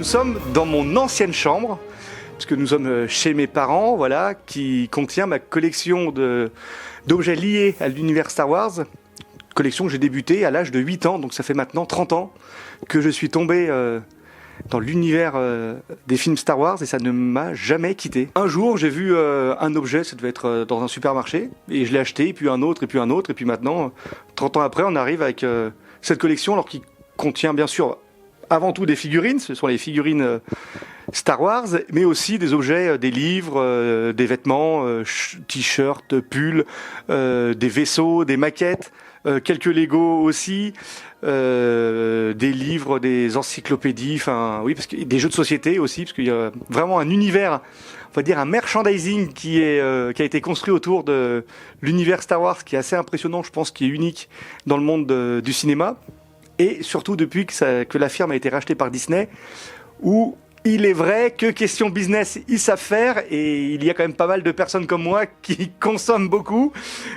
sommes dans mon ancienne chambre, puisque nous sommes chez mes parents, voilà, qui contient ma collection d'objets liés à l'univers Star Wars. Collection que j'ai débutée à l'âge de 8 ans, donc ça fait maintenant 30 ans que je suis tombé dans l'univers des films Star Wars et ça ne m'a jamais quitté. Un jour, j'ai vu un objet, ça devait être dans un supermarché, et je l'ai acheté, et puis un autre, et puis un autre, et puis maintenant, 30 ans après, on arrive avec cette collection, alors qui contient bien sûr avant tout des figurines, ce sont les figurines Star Wars, mais aussi des objets, des livres, des vêtements, t-shirts, pulls, des vaisseaux, des maquettes, quelques Lego aussi, des livres, des encyclopédies, enfin oui, parce que des jeux de société aussi, parce qu'il y a vraiment un univers, on va dire un merchandising qui a été construit autour de l'univers Star Wars, qui est assez impressionnant, je pense, qui est unique dans le monde du cinéma, et surtout depuis que la firme a été rachetée par Disney, où il est vrai que question business, ils savent faire, et il y a quand même pas mal de personnes comme moi qui consomment beaucoup.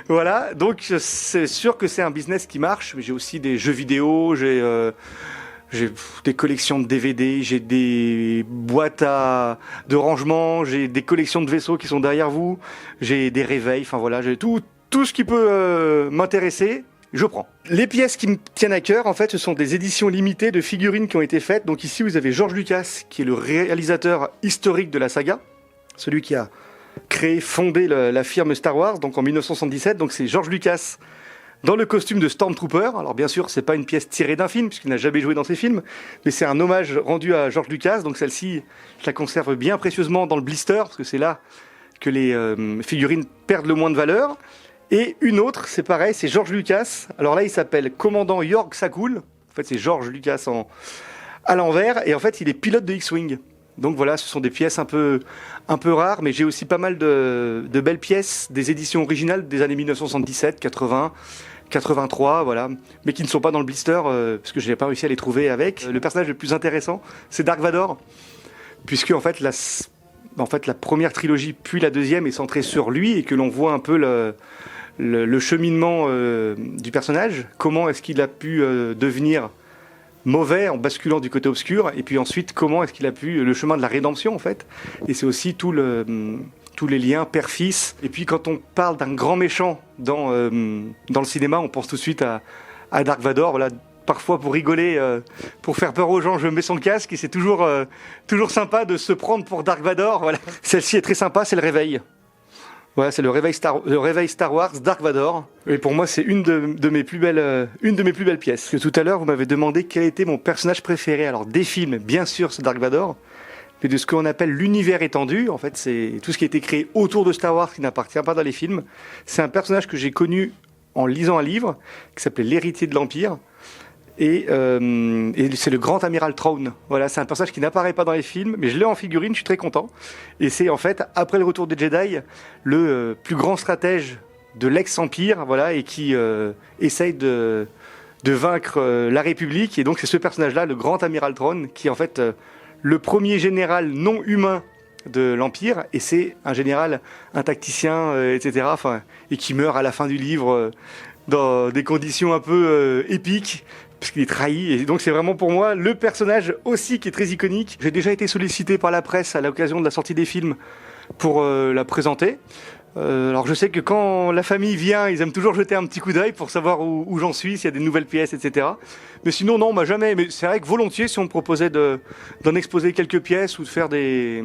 Voilà, donc c'est sûr que c'est un business qui marche. Mais j'ai aussi des jeux vidéo, j'ai des collections de DVD, j'ai des boîtes de rangement, j'ai des collections de vaisseaux qui sont derrière vous, j'ai des réveils, enfin voilà, j'ai tout ce qui peut m'intéresser. Je prends. Les pièces qui me tiennent à cœur, en fait, ce sont des éditions limitées de figurines qui ont été faites. Donc ici, vous avez George Lucas, qui est le réalisateur historique de la saga, celui qui a fondé la firme Star Wars, donc en 1977. Donc c'est George Lucas dans le costume de Stormtrooper. Alors bien sûr, c'est pas une pièce tirée d'un film, puisqu'il n'a jamais joué dans ses films, mais c'est un hommage rendu à George Lucas. Donc celle-ci, je la conserve bien précieusement dans le blister, parce que c'est là que les figurines perdent le moins de valeur. Et une autre, c'est pareil, c'est George Lucas. Alors là, il s'appelle Commandant York Sakul. En fait, c'est George Lucas à l'envers. Et en fait, il est pilote de X-Wing. Donc voilà, ce sont des pièces un peu rares. Mais j'ai aussi pas mal de belles pièces, des éditions originales des années 1977, 80, 83, voilà. Mais qui ne sont pas dans le blister, parce que je n'ai pas réussi à les trouver avec. Le personnage le plus intéressant, c'est Dark Vador. Puisque, en fait, la première trilogie, puis la deuxième, est centrée sur lui. Et que l'on voit un peu le cheminement du personnage, comment est-ce qu'il a pu devenir mauvais en basculant du côté obscur, et puis ensuite comment est-ce qu'il a pu le chemin de la rédemption en fait, et c'est aussi tous les liens père-fils. Et puis quand on parle d'un grand méchant dans le cinéma, on pense tout de suite à Dark Vador. Voilà, parfois pour rigoler, pour faire peur aux gens, je mets son casque, et c'est toujours sympa de se prendre pour Dark Vador. Voilà. Celle-ci est très sympa, c'est le réveil. Voilà, c'est le réveil Star Wars, Dark Vador. Et pour moi, c'est une de mes plus belles pièces. Parce que tout à l'heure, vous m'avez demandé quel était mon personnage préféré. Alors, des films, bien sûr, c'est Dark Vador. Mais de ce qu'on appelle l'univers étendu, en fait, c'est tout ce qui a été créé autour de Star Wars qui n'appartient pas dans les films. C'est un personnage que j'ai connu en lisant un livre qui s'appelait L'héritier de l'Empire. Et c'est le grand amiral Thrawn. Voilà, c'est un personnage qui n'apparaît pas dans les films, mais je l'ai en figurine, je suis très content. Et c'est en fait, après le retour des Jedi, le plus grand stratège de l'ex-empire, voilà, et qui essaye de vaincre la République. Et donc c'est ce personnage-là, le grand amiral Thrawn, qui est en fait le premier général non humain de l'Empire, et c'est un général, un tacticien, etc., et qui meurt à la fin du livre dans des conditions un peu épiques, parce qu'il est trahi. Et donc c'est vraiment pour moi le personnage aussi qui est très iconique. J'ai déjà été sollicité par la presse à l'occasion de la sortie des films pour la présenter. Alors je sais que quand la famille vient, ils aiment toujours jeter un petit coup d'œil pour savoir où j'en suis, s'il y a des nouvelles pièces, etc. Mais sinon non, jamais. Mais c'est vrai que volontiers, si on me proposait d'en exposer quelques pièces ou de faire des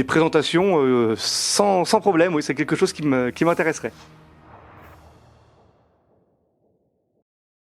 présentations sans problème, oui, c'est quelque chose qui m'intéresserait.